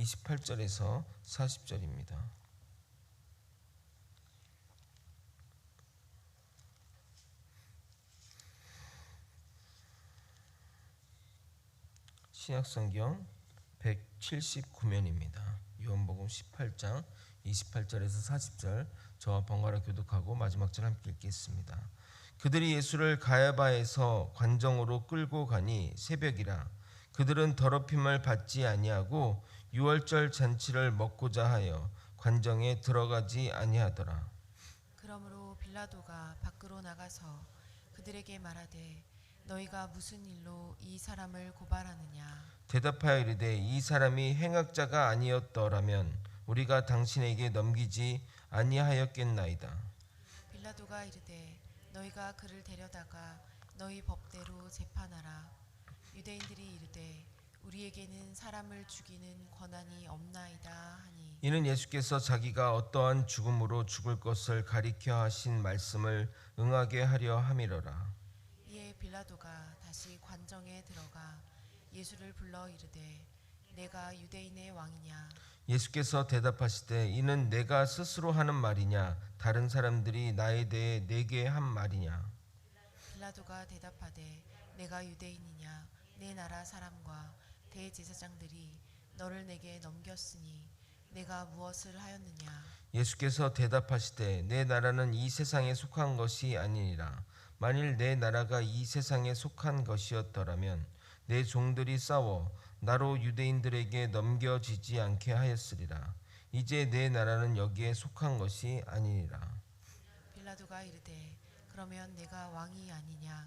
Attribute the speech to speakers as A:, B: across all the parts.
A: 28절에서 40절입니다. 신약성경 179면입니다. 요한복음 18장 28절에서 40절 저와 번갈아 교독하고 마지막 절 함께 읽겠습니다. 그들이 예수를 가야바에서 관정으로 끌고 가니 새벽이라. 그들은 더럽힘을 받지 아니하고 유월절 잔치를 먹고자 하여 관정에 들어가지 아니하더라.
B: 그러므로 빌라도가 밖으로 나가서 그들에게 말하되 너희가 무슨 일로 이 사람을 고발하느냐.
A: 대답하여 이르되 이 사람이 행악자가 아니었더라면 우리가 당신에게 넘기지 아니하였겠나이다.
B: 빌라도가 이르되 너희가 그를 데려다가 너희 법대로 재판하라. 유대인들이 이르되 우리에게는 사람을 죽이는 권한이 없나이다 하니
A: 이는 예수께서 자기가 어떠한 죽음으로 죽을 것을 가리켜 하신 말씀을 응하게 하려 함이로라.
B: 이에 빌라도가 다시 관정에 들어가 예수를 불러 이르되 내가 유대인의 왕이냐.
A: 예수께서 대답하시되 이는 내가 스스로 하는 말이냐 다른 사람들이 나에 대해 내게 한 말이냐.
B: 빌라도가 대답하되 내가 유대인이냐. 내 나라 사람과 대제사장들이 너를 내게 넘겼으니 내가 무엇을 하였느냐.
A: 예수께서 대답하시되 내 나라는 이 세상에 속한 것이 아니니라. 만일 내 나라가 이 세상에 속한 것이었더라면 내 종들이 싸워 나로 유대인들에게 넘겨지지 않게 하였으리라. 이제 내 나라는 여기에 속한 것이 아니니라.
B: 빌라도가 이르되 그러면 내가 왕이 아니냐.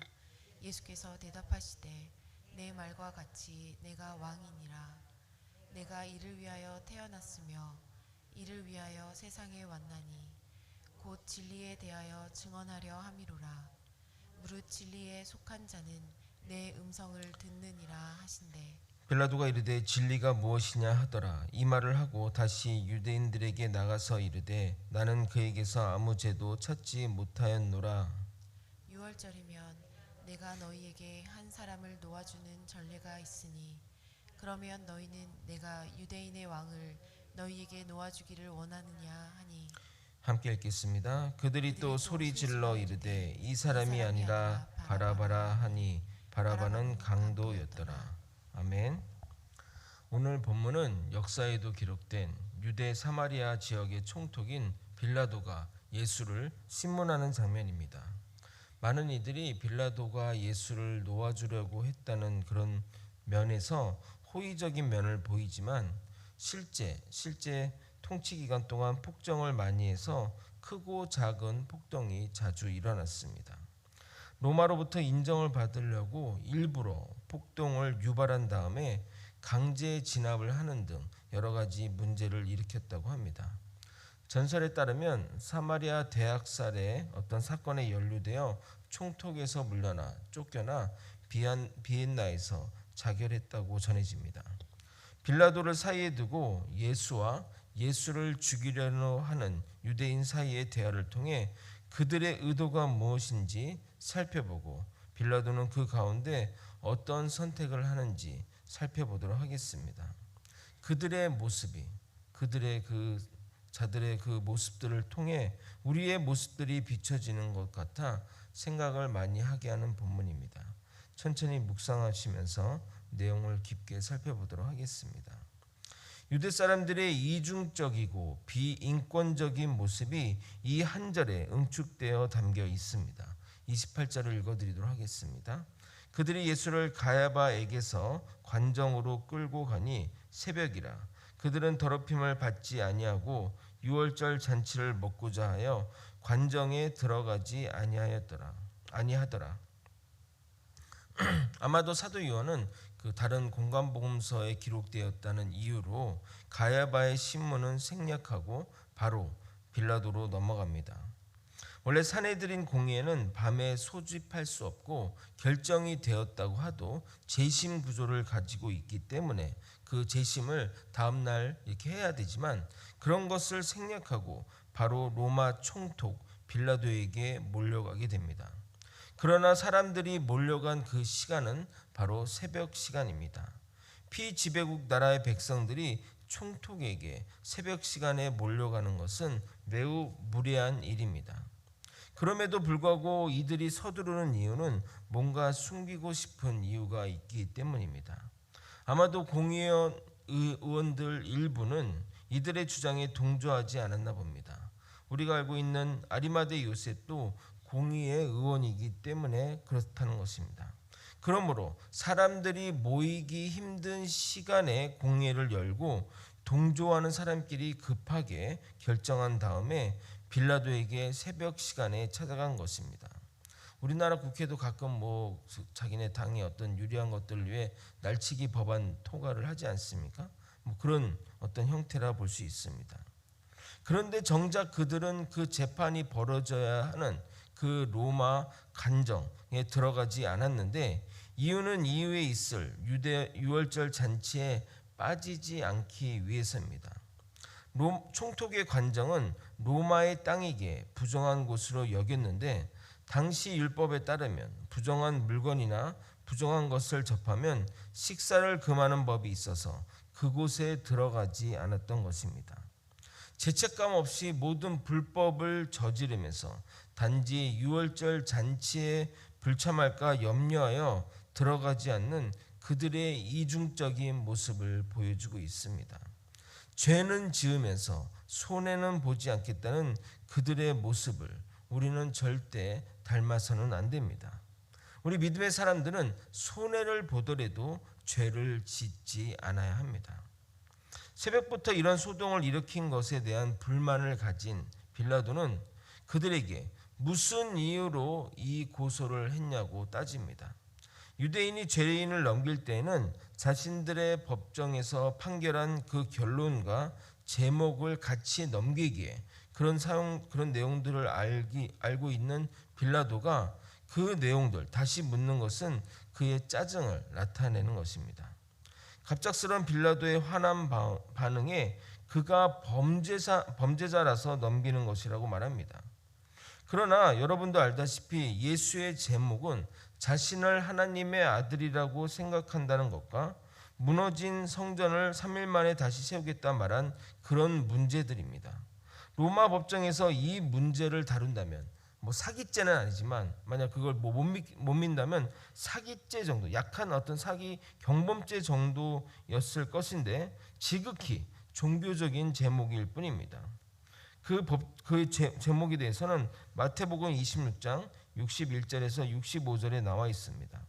B: 예수께서 대답하시되 내 말과 같이 내가 왕이니라. 내가 이를 위하여 태어났으며 이를 위하여 세상에 왔나니 곧 진리에 대하여 증언하려 함이로라. 무릇 진리에 속한 자는 내 음성을 듣느니라 하신대.
A: 빌라도가 이르되 진리가 무엇이냐 하더라. 이 말을 하고 다시 유대인들에게 나가서 이르되 나는 그에게서 아무 죄도 찾지 못하였노라.
B: 유월절이면 내가 너희에게 한 사람을 놓아주는 전례가 있으니 그러면 너희는 내가 유대인의 왕을 너희에게 놓아주기를 원하느냐 하니
A: 함께 읽겠습니다. 그들이 또 소리 질러 이르되 이 사람이 아니라 바라바라 하니 바라바는 강도였더라. 아멘. 오늘 본문은 역사에도 기록된 유대 사마리아 지역의 총독인 빌라도가 예수를 신문하는 장면입니다. 많은 이들이 빌라도가 예수를 놓아주려고 했다는 그런 면에서 호의적인 면을 보이지만 실제 통치 기간 동안 폭정을 많이 해서 크고 작은 폭동이 자주 일어났습니다. 로마로부터 인정을 받으려고 일부러 폭동을 유발한 다음에 강제 진압을 하는 등 여러 가지 문제를 일으켰다고 합니다. 전설에 따르면 사마리아 대학살의 어떤 사건에 연루되어 총독에서 물러나 쫓겨나 비엔나에서 자결했다고 전해집니다. 빌라도를 사이에 두고 예수와 예수를 죽이려고 하는 유대인 사이의 대화를 통해 그들의 의도가 무엇인지 살펴보고 빌라도는 그 가운데 어떤 선택을 하는지 살펴보도록 하겠습니다. 그들의 모습이 자들의 그 모습들을 통해 우리의 모습들이 비춰지는 것 같아 생각을 많이 하게 하는 본문입니다. 천천히 묵상하시면서 내용을 깊게 살펴보도록 하겠습니다. 유대 사람들의 이중적이고 비인권적인 모습이 이 한 절에 응축되어 담겨 있습니다. 28절을 읽어드리도록 하겠습니다. 그들이 예수를 가야바에게서 관정으로 끌고 가니 새벽이라. 그들은 더럽힘을 받지 아니하고 유월절 잔치를 먹고자 하여 관정에 들어가지 아니하더라. 아마도 사도 요한은 그 다른 공관복음서에 기록되었다는 이유로 가야바의 신문은 생략하고 바로 빌라도로 넘어갑니다. 원래 사내들인 공의회는 밤에 소집할 수 없고 결정이 되었다고 하도 재심 구조를 가지고 있기 때문에 그 재심을 다음날 이렇게 해야 되지만 그런 것을 생략하고 바로 로마 총독 빌라도에게 몰려가게 됩니다. 그러나 사람들이 몰려간 그 시간은 바로 새벽 시간입니다. 피지배국 나라의 백성들이 총독에게 새벽 시간에 몰려가는 것은 매우 무례한 일입니다. 그럼에도 불구하고 이들이 서두르는 이유는 뭔가 숨기고 싶은 이유가 있기 때문입니다. 아마도 공의원 의원들 일부는 이들의 주장에 동조하지 않았나 봅니다. 우리가 알고 있는 아리마대 요셉도 공의의 의원이기 때문에 그렇다는 것입니다. 그러므로 사람들이 모이기 힘든 시간에 공회를 열고 동조하는 사람끼리 급하게 결정한 다음에 빌라도에게 새벽 시간에 찾아간 것입니다. 우리나라 국회도 가끔 자기네 당의 어떤 유리한 것들을 위해 날치기 법안 통과를 하지 않습니까? 그런 어떤 형태라 볼 수 있습니다. 그런데 정작 그들은 그 재판이 벌어져야 하는 그 로마 간정에 들어가지 않았는데, 이유는 이후에 있을 유월절 잔치에 빠지지 않기 위해서입니다. 총독의 관정은 로마의 땅이기에 부정한 곳으로 여겼는데, 당시 율법에 따르면 부정한 물건이나 부정한 것을 접하면 식사를 금하는 법이 있어서 그곳에 들어가지 않았던 것입니다. 죄책감 없이 모든 불법을 저지르면서 단지 유월절 잔치에 불참할까 염려하여 들어가지 않는 그들의 이중적인 모습을 보여주고 있습니다. 죄는 지으면서 손해는 보지 않겠다는 그들의 모습을 우리는 절대 닮아서는 안 됩니다. 우리 믿음의 사람들은 손해를 보더라도 죄를 짓지 않아야 합니다. 새벽부터 이런 소동을 일으킨 것에 대한 불만을 가진 빌라도는 그들에게 무슨 이유로 이 고소를 했냐고 따집니다. 유대인이 죄인을 넘길 때에는 자신들의 법정에서 판결한 그 결론과 제목을 같이 넘기기에 그런 내용들을 알고 있는 빌라도가 그 내용들 다시 묻는 것은 그의 짜증을 나타내는 것입니다. 갑작스러운 빌라도의 화난 반응에 그가 범죄자라서 넘기는 것이라고 말합니다. 그러나 여러분도 알다시피 예수의 제목은 자신을 하나님의 아들이라고 생각한다는 것과 무너진 성전을 3일 만에 다시 세우겠다 말한 그런 문제들입니다. 로마 법정에서 이 문제를 다룬다면 사기죄는 아니지만 만약 그걸 못 믿는다면 사기죄 정도, 약한 어떤 사기 경범죄 정도였을 것인데 지극히 종교적인 제목일 뿐입니다. 그 제목에 대해서는 마태복음 26장 61절에서 65절에 나와 있습니다.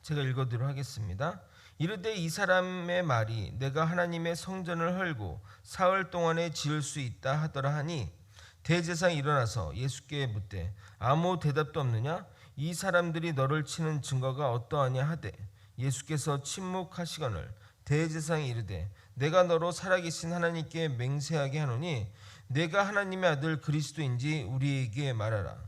A: 제가 읽어드리도록 하겠습니다. 이르되 이 사람의 말이 내가 하나님의 성전을 헐고 사흘 동안에 지을 수 있다 하더라 하니, 대제사장이 일어나서 예수께 묻되 아무 대답도 없느냐? 이 사람들이 너를 치는 증거가 어떠하냐 하되, 예수께서 침묵하시거늘 대제사장이 이르되 내가 너로 살아계신 하나님께 맹세하게 하노니 내가 하나님의 아들 그리스도인지 우리에게 말하라.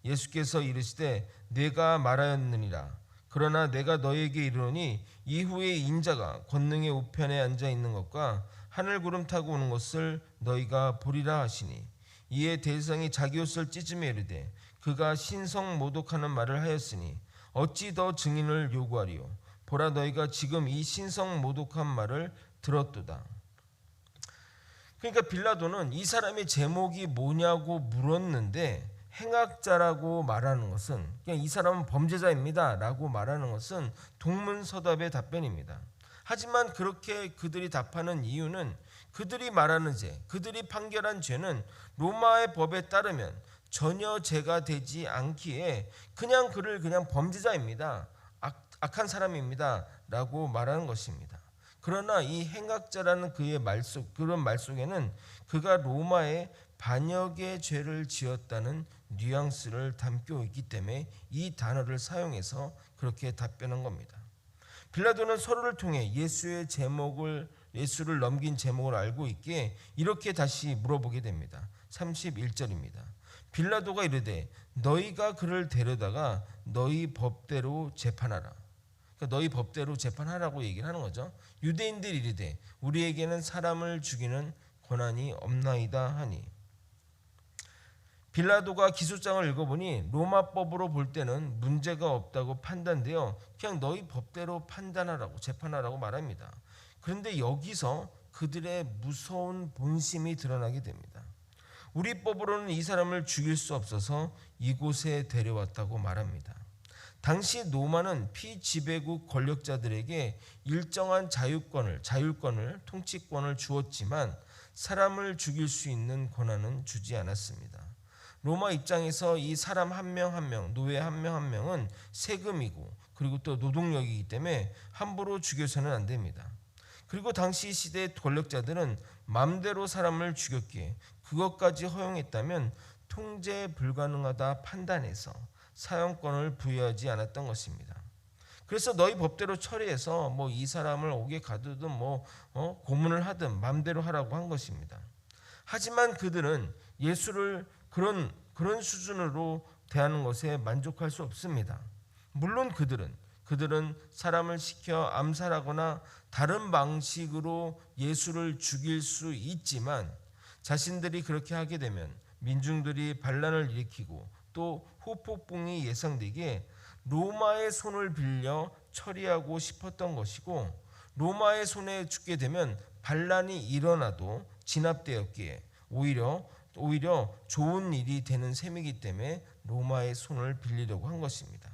A: 예수께서 이르시되 내가 말하였느니라. 그러나 내가 너에게 이르노니 이후에 인자가 권능의 우편에 앉아 있는 것과 하늘 구름 타고 오는 것을 너희가 보리라 하시니, 이에 대제사장이 자기 옷을 찢으며 이르되 그가 신성 모독하는 말을 하였으니 어찌 더 증인을 요구하리요? 보라, 너희가 지금 이 신성 모독한 말을 들었도다. 그러니까 빌라도는 이 사람의 제목이 뭐냐고 물었는데, 행악자라고 말하는 것은, 그냥 이 사람은 범죄자입니다 라고 말하는 것은 동문서답의 답변입니다. 하지만 그렇게 그들이 답하는 이유는 그들이 말하는 죄, 그들이 판결한 죄는 로마의 법에 따르면 전혀 죄가 되지 않기에 그를 범죄자입니다, 악한 사람입니다 라고 말하는 것입니다. 그러나 이 행악자라는 그의 그런 말 속에는 그가 로마에 반역의 죄를 지었다는 뉘앙스를 담고 있기 때문에 이 단어를 사용해서 그렇게 답변한 겁니다. 빌라도는 서로를 통해 예수를 넘긴 제목을 알고 있기에 이렇게 다시 물어보게 됩니다. 31절입니다. 빌라도가 이르되 너희가 그를 데려다가 너희 법대로 재판하라. 그러니까 너희 법대로 재판하라고 얘기를 하는 거죠. 유대인들이 이르되 우리에게는 사람을 죽이는 권한이 없나이다 하니, 빌라도가 기소장을 읽어보니 로마법으로 볼 때는 문제가 없다고 판단되어 그냥 너희 법대로 판단하라고, 재판하라고 말합니다. 그런데 여기서 그들의 무서운 본심이 드러나게 됩니다. 우리 법으로는 이 사람을 죽일 수 없어서 이곳에 데려왔다고 말합니다. 당시 로마는 피지배국 권력자들에게 일정한 자율권을, 통치권을 주었지만 사람을 죽일 수 있는 권한은 주지 않았습니다. 로마 입장에서 이 사람 한 명 한 명, 노예 한 명 한 명은 세금이고 그리고 또 노동력이기 때문에 함부로 죽여서는 안 됩니다. 그리고 당시 시대 권력자들은 맘대로 사람을 죽였기에 그것까지 허용했다면 통제 불가능하다 판단해서 사형권을 부여하지 않았던 것입니다. 그래서 너희 법대로 처리해서 뭐 이 사람을 옥에 가두든 고문을 하든 맘대로 하라고 한 것입니다. 하지만 그들은 예수를 그런 수준으로 대하는 것에 만족할 수 없습니다. 물론 그들은 사람을 시켜 암살하거나 다른 방식으로 예수를 죽일 수 있지만 자신들이 그렇게 하게 되면 민중들이 반란을 일으키고 또 후폭풍이 예상되기에 로마의 손을 빌려 처리하고 싶었던 것이고, 로마의 손에 죽게 되면 반란이 일어나도 진압되었기에 오히려 좋은 일이 되는 셈이기 때문에 로마의 손을 빌리려고 한 것입니다.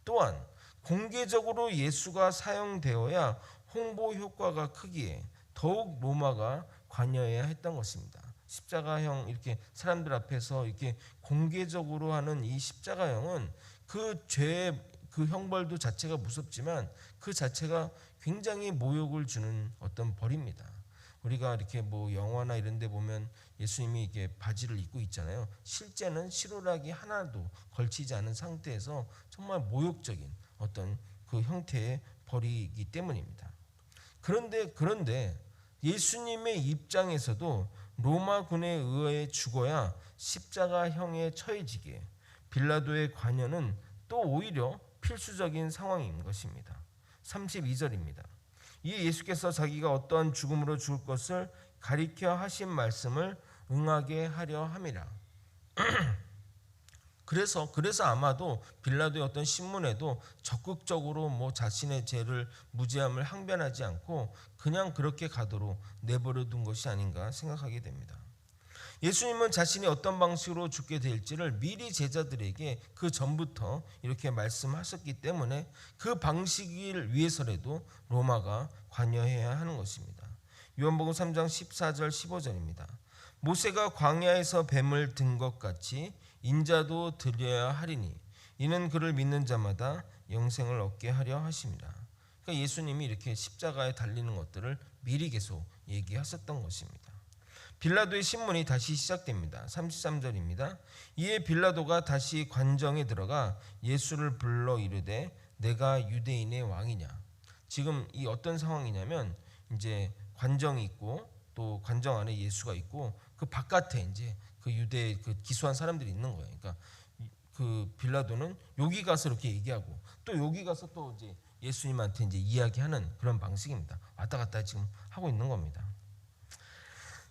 A: 또한 공개적으로 예수가 사용되어야 홍보 효과가 크기에 더욱 로마가 관여해야 했던 것입니다. 십자가형 이렇게 사람들 앞에서 이렇게 공개적으로 하는 이 십자가형은 그 죄의 그 형벌도 자체가 무섭지만 그 자체가 굉장히 모욕을 주는 어떤 벌입니다. 우리가 이렇게 뭐 영화나 이런 데 보면 예수님이 이게 바지를 입고 있잖아요. 실제는 실오라기 하나도 걸치지 않은 상태에서 정말 모욕적인 어떤 그 형태의 벌이기 때문입니다. 그런데 예수님의 입장에서도 로마군에 의해 죽어야 십자가형에 처해지기에 빌라도의 관여는 또 오히려 필수적인 상황인 것입니다. 32절입니다. 이 예수께서 자기가 어떠한 죽음으로 죽을 것을 가리켜 하신 말씀을 응하게 하려 함이라. 그래서 아마도 빌라도의 어떤 신문에도 적극적으로 자신의 죄를 무죄함을 항변하지 않고 그냥 그렇게 가도록 내버려 둔 것이 아닌가 생각하게 됩니다. 예수님은 자신이 어떤 방식으로 죽게 될지를 미리 제자들에게 그 전부터 이렇게 말씀하셨기 때문에 그 방식을 위해서라도 로마가 관여해야 하는 것입니다. 요한복음 3장 14절 15절입니다. 모세가 광야에서 뱀을 든 것 같이 인자도 드려야 하리니 이는 그를 믿는 자마다 영생을 얻게 하려 하심이라. 그러니까 예수님이 이렇게 십자가에 달리는 것들을 미리 계속 얘기하셨던 것입니다. 빌라도의 신문이 다시 시작됩니다. 33절입니다. 이에 빌라도가 다시 관정에 들어가 예수를 불러 이르되 내가 유대인의 왕이냐. 지금 이 어떤 상황이냐면 이제 관정이 있고 또 관정 안에 예수가 있고 그 바깥에 이제 그 유대 그 기수한 사람들이 있는 거예요. 그러니까 그 빌라도는 여기 가서 이렇게 얘기하고 또 여기 가서 또 이제 예수님한테 이제 이야기하는 그런 방식입니다. 왔다 갔다 지금 하고 있는 겁니다.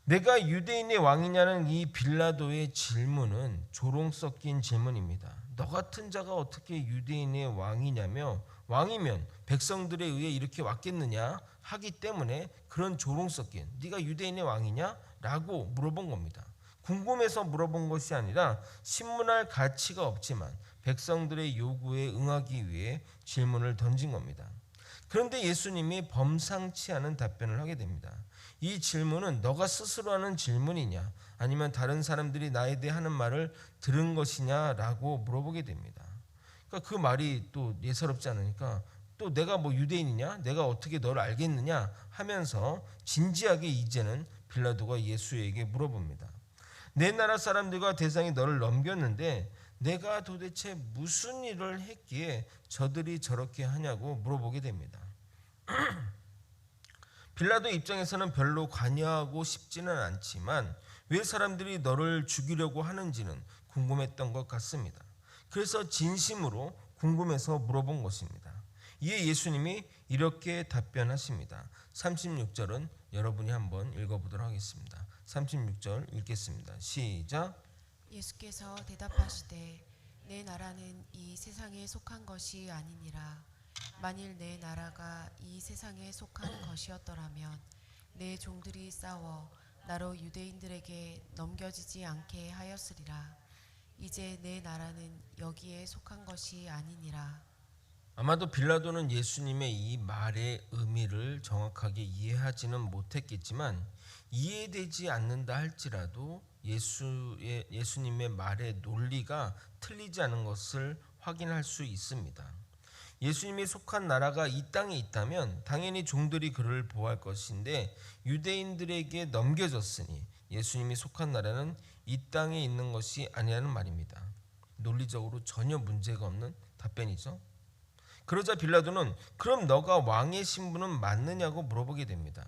A: 내가 유대인의 왕이냐는 이 빌라도의 질문은 조롱 섞인 질문입니다. 너 같은 자가 어떻게 유대인의 왕이냐며 왕이면 백성들에 의해 이렇게 왔겠느냐 하기 때문에 그런 조롱 섞인 네가 유대인의 왕이냐? 라고 물어본 겁니다. 궁금해서 물어본 것이 아니라 신문할 가치가 없지만 백성들의 요구에 응하기 위해 질문을 던진 겁니다. 그런데 예수님이 범상치 않은 답변을 하게 됩니다. 이 질문은 너가 스스로 하는 질문이냐 아니면 다른 사람들이 나에 대해 하는 말을 들은 것이냐라고 물어보게 됩니다. 그러니까 그 말이 또 예사롭지 않으니까 또 내가 뭐 유대인이냐 내가 어떻게 너를 알겠느냐 하면서 진지하게 이제는 빌라도가 예수에게 물어봅니다. 내 나라 사람들과 대상이 너를 넘겼는데 내가 도대체 무슨 일을 했기에 저들이 저렇게 하냐고 물어보게 됩니다. 빌라도 입장에서는 별로 관여하고 싶지는 않지만 왜 사람들이 너를 죽이려고 하는지는 궁금했던 것 같습니다. 그래서 진심으로 궁금해서 물어본 것입니다. 이에 예수님이 이렇게 답변하십니다. 36절은 여러분이 한번 읽어보도록 하겠습니다. 36절 읽겠습니다. 시작.
B: 예수께서 대답하시되 내 나라는 이 세상에 속한 것이 아니니라. 만일 내 나라가 이 세상에 속한 것이었더라면 내 종들이 싸워 나로 유대인들에게 넘겨지지 않게 하였으리라. 이제 내 나라는 여기에 속한 것이 아니니라.
A: 아마도 빌라도는 예수님의 이 말의 의미를 정확하게 이해하지는 못했겠지만 이해되지 않는다 할지라도 예수님의 말의 논리가 틀리지 않은 것을 확인할 수 있습니다. 예수님이 속한 나라가 이 땅에 있다면 당연히 종들이 그를 보호할 것인데 유대인들에게 넘겨졌으니 예수님이 속한 나라는 이 땅에 있는 것이 아니라는 말입니다. 논리적으로 전혀 문제가 없는 답변이죠. 그러자 빌라도는 그럼 너가 왕의 신분은 맞느냐고 물어보게 됩니다.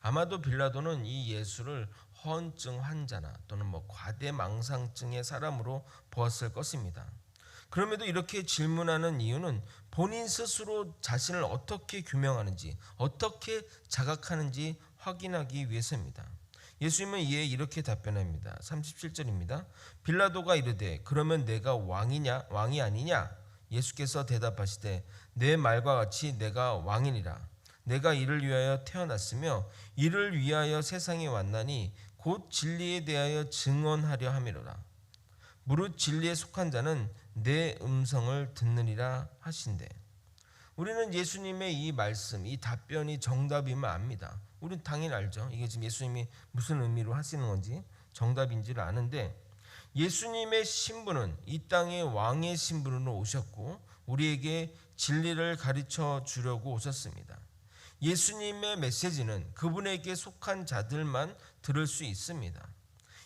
A: 아마도 빌라도는 이 예수를 허언증 환자나 또는 과대망상증의 사람으로 보았을 것입니다. 그럼에도 이렇게 질문하는 이유는 본인 스스로 자신을 어떻게 규명하는지, 어떻게 자각하는지 확인하기 위해서입니다. 예수님은 이에 이렇게 답변합니다. 37절입니다. 빌라도가 이르되 그러면 내가 왕이 아니냐? 예수께서 대답하시되 내 말과 같이 내가 왕이니라. 내가 이를 위하여 태어났으며 이를 위하여 세상에 왔나니 곧 진리에 대하여 증언하려 함이로라. 무릇 진리에 속한 자는 내 음성을 듣느니라 하신대. 우리는 예수님의 이 말씀, 이 답변이 정답이면 압니다. 우리는 당연히 알죠. 이게 지금 예수님이 무슨 의미로 하시는 건지 정답인지를 아는데 예수님의 신분은 이 땅의 왕의 신분으로 오셨고 우리에게 진리를 가르쳐 주려고 오셨습니다. 예수님의 메시지는 그분에게 속한 자들만 들을 수 있습니다.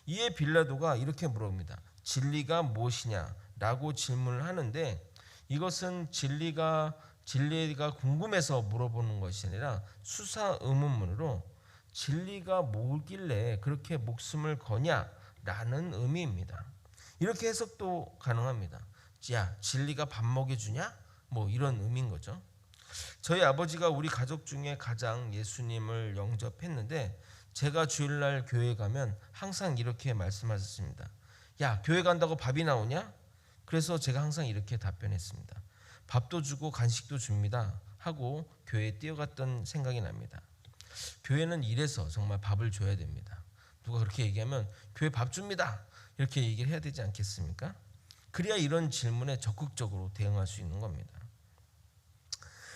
A: 이에 빌라도가 이렇게 물어봅니다. 진리가 무엇이냐? 라고 질문을 하는데 이것은 진리가 궁금해서 물어보는 것이 아니라 수사 의문문으로 진리가 뭐길래 그렇게 목숨을 거냐? 라는 의미입니다. 이렇게 해석도 가능합니다. 야, 진리가 밥 먹여주냐? 이런 의미인 거죠. 저희 아버지가 우리 가족 중에 가장 예수님을 영접했는데 제가 주일날 교회 가면 항상 이렇게 말씀하셨습니다. 야, 교회 간다고 밥이 나오냐? 그래서 제가 항상 이렇게 답변했습니다. 밥도 주고 간식도 줍니다 하고 교회에 뛰어갔던 생각이 납니다. 교회는 이래서 정말 밥을 줘야 됩니다. 누가 그렇게 얘기하면 교회 밥 줍니다 이렇게 얘기를 해야 되지 않겠습니까? 그래야 이런 질문에 적극적으로 대응할 수 있는 겁니다.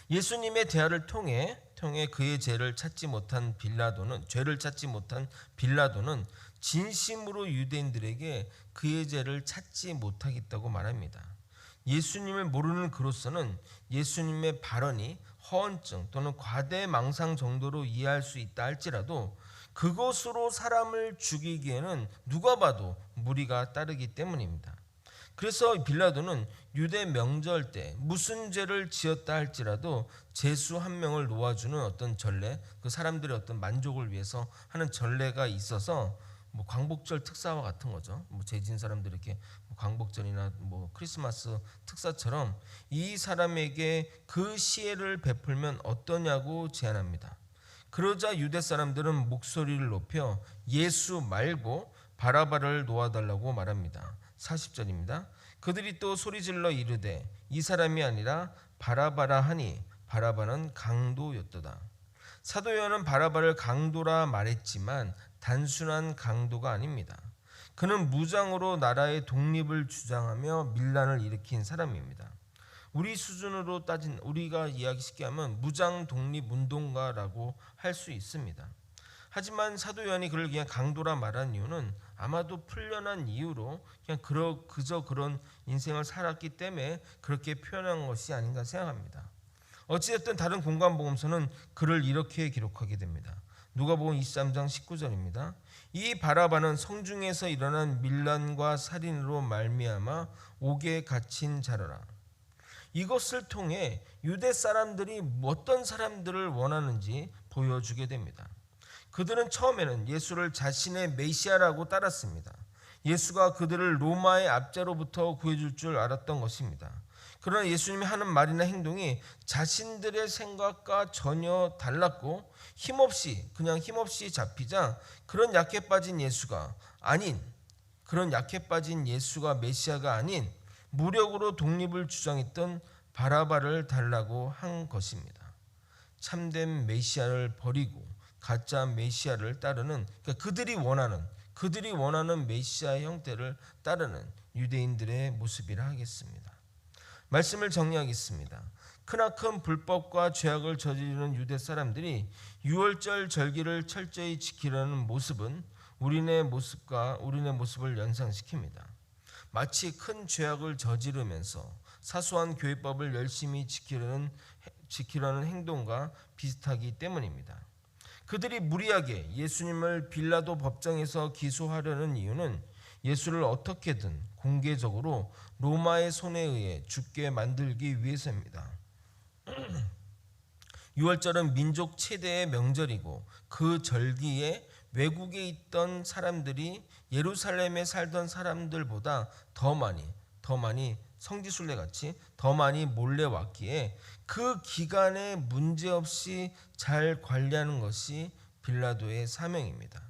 A: 예수님의 대화를 통해 그의 죄를 찾지 못한 빌라도는 진심으로 유대인들에게 그의 죄를 찾지 못하겠다고 말합니다. 예수님을 모르는 그로서는 예수님의 발언이 허언증 또는 과대망상 정도로 이해할 수 있다 할지라도 그것으로 사람을 죽이기에는 누가 봐도 무리가 따르기 때문입니다. 그래서 빌라도는 유대 명절 때 무슨 죄를 지었다 할지라도 제수 한 명을 놓아주는 어떤 전례, 그 사람들의 어떤 만족을 위해서 하는 전례가 있어서 광복절 특사와 같은 거죠. 죄진 사람들 이렇게 광복절이나 크리스마스 특사처럼 이 사람에게 그 시혜를 베풀면 어떠냐고 제안합니다. 그러자 유대 사람들은 목소리를 높여 예수 말고 바라바를 놓아달라고 말합니다. 40절입니다. 그들이 또 소리질러 이르되 이 사람이 아니라 바라바라 하니 바라바는 강도였도다. 사도 요한은 바라바를 강도라 말했지만 단순한 강도가 아닙니다. 그는 무장으로 나라의 독립을 주장하며 밀란을 일으킨 사람입니다. 우리 수준으로 우리가 이야기 쉽게 하면 무장 독립 운동가라고 할 수 있습니다. 하지만 사도 요한이 그를 그냥 강도라 말한 이유는 아마도 풀려난 이유로 그냥 그저 그런 인생을 살았기 때문에 그렇게 표현한 것이 아닌가 생각합니다. 어찌됐든 다른 공관복음서는 그를 이렇게 기록하게 됩니다. 누가복음 23장 19절입니다. 이 바라바는 성중에서 일어난 밀란과 살인으로 말미암아 옥에 갇힌 자라라. 이것을 통해 유대 사람들이 어떤 사람들을 원하는지 보여주게 됩니다. 그들은 처음에는 예수를 자신의 메시아라고 따랐습니다. 예수가 그들을 로마의 압제로부터 구해줄 줄 알았던 것입니다. 그러나 예수님이 하는 말이나 행동이 자신들의 생각과 전혀 달랐고 힘없이 잡히자 그런 약해 빠진 예수가 메시아가 아닌 무력으로 독립을 주장했던 바라바를 달라고 한 것입니다. 참된 메시아를 버리고 가짜 메시아를 따르는, 그러니까 그들이 원하는 메시아 형태를 따르는 유대인들의 모습이라 하겠습니다. 말씀을 정리하겠습니다. 크나큰 불법과 죄악을 저지르는 유대 사람들이 유월절 절기를 철저히 지키려는 모습은 우리네 모습을 연상시킵니다. 마치 큰 죄악을 저지르면서 사소한 교회법을 열심히 지키려는 행동과 비슷하기 때문입니다. 그들이 무리하게 예수님을 빌라도 법정에서 기소하려는 이유는 예수를 어떻게든 공개적으로 로마의 손에 의해 죽게 만들기 위해서입니다. 유월절은 민족 최대의 명절이고 그 절기에 외국에 있던 사람들이 예루살렘에 살던 사람들보다 더 많이 성지순례같이 더 많이 몰래 왔기에 그 기간에 문제없이 잘 관리하는 것이 빌라도의 사명입니다.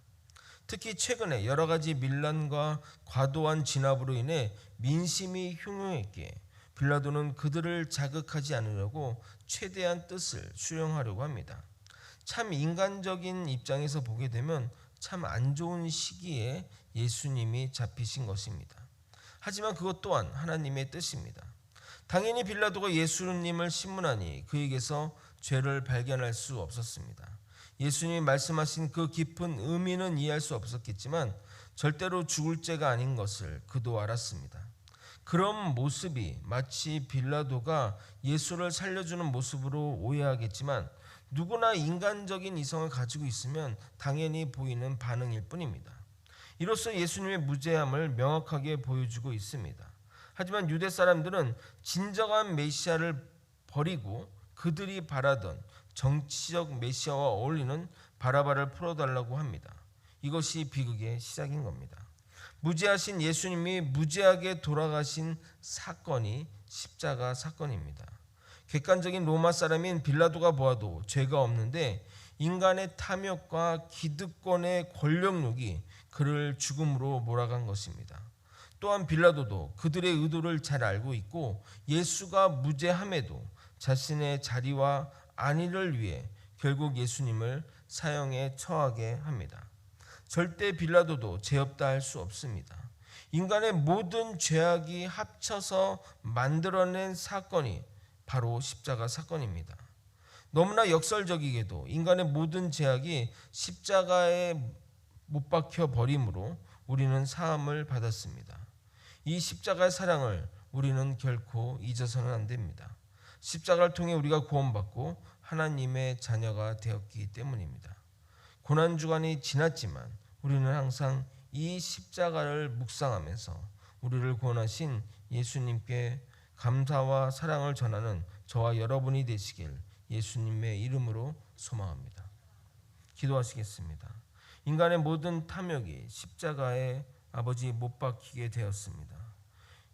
A: 특히 최근에 여러 가지 밀란과 과도한 진압으로 인해 민심이 흉흉했기에 빌라도는 그들을 자극하지 않으려고 최대한 뜻을 수용하려고 합니다. 참 인간적인 입장에서 보게 되면 참 안 좋은 시기에 예수님이 잡히신 것입니다. 하지만 그것 또한 하나님의 뜻입니다. 당연히 빌라도가 예수님을 신문하니 그에게서 죄를 발견할 수 없었습니다. 예수님이 말씀하신 그 깊은 의미는 이해할 수 없었겠지만 절대로 죽을 죄가 아닌 것을 그도 알았습니다. 그런 모습이 마치 빌라도가 예수를 살려주는 모습으로 오해하겠지만 누구나 인간적인 이성을 가지고 있으면 당연히 보이는 반응일 뿐입니다. 이로써 예수님의 무죄함을 명확하게 보여주고 있습니다. 하지만 유대 사람들은 진정한 메시아를 버리고 그들이 바라던 정치적 메시아와 어울리는 바라바를 풀어달라고 합니다. 이것이 비극의 시작인 겁니다. 무죄하신 예수님이 무죄하게 돌아가신 사건이 십자가 사건입니다. 객관적인 로마 사람인 빌라도가 보아도 죄가 없는데 인간의 탐욕과 기득권의 권력욕이 그를 죽음으로 몰아간 것입니다. 또한 빌라도도 그들의 의도를 잘 알고 있고 예수가 무죄함에도 자신의 자리와 안위를 위해 결국 예수님을 사형에 처하게 합니다. 절대 빌라도도 죄 없다 할 수 없습니다. 인간의 모든 죄악이 합쳐서 만들어낸 사건이 바로 십자가 사건입니다. 너무나 역설적이게도 인간의 모든 죄악이 십자가에 못 박혀 버림으로 우리는 사함을 받았습니다. 이 십자가의 사랑을 우리는 결코 잊어서는 안 됩니다. 십자가를 통해 우리가 구원받고 하나님의 자녀가 되었기 때문입니다. 고난주간이 지났지만 우리는 항상 이 십자가를 묵상하면서 우리를 구원하신 예수님께 감사와 사랑을 전하는 저와 여러분이 되시길 예수님의 이름으로 소망합니다. 기도하시겠습니다. 인간의 모든 탐욕이 십자가에 아버지 못 박히게 되었습니다.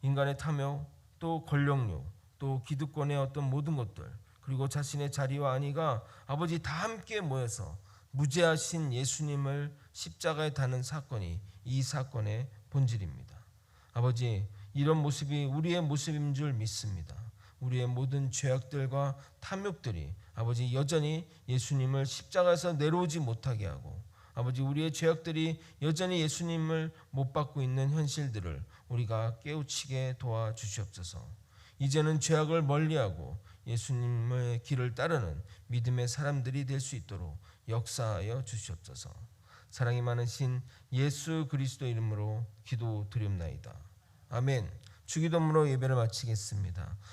A: 인간의 탐욕, 또 권력욕, 또 기득권의 어떤 모든 것들, 그리고 자신의 자리와 안위가 아버지 다 함께 모여서 무죄하신 예수님을 십자가에 다는 사건이 이 사건의 본질입니다. 아버지, 이런 모습이 우리의 모습인 줄 믿습니다. 우리의 모든 죄악들과 탐욕들이 아버지 여전히 예수님을 십자가에서 내려오지 못하게 하고 아버지 우리의 죄악들이 여전히 예수님을 못 받고 있는 현실들을 우리가 깨우치게 도와주시옵소서. 이제는 죄악을 멀리하고 예수님의 길을 따르는 믿음의 사람들이 될 수 있도록 역사하여 주시옵소서. 사랑이 많으신 예수 그리스도 이름으로 기도드립나이다. 아멘. 주기도문으로 예배를 마치겠습니다.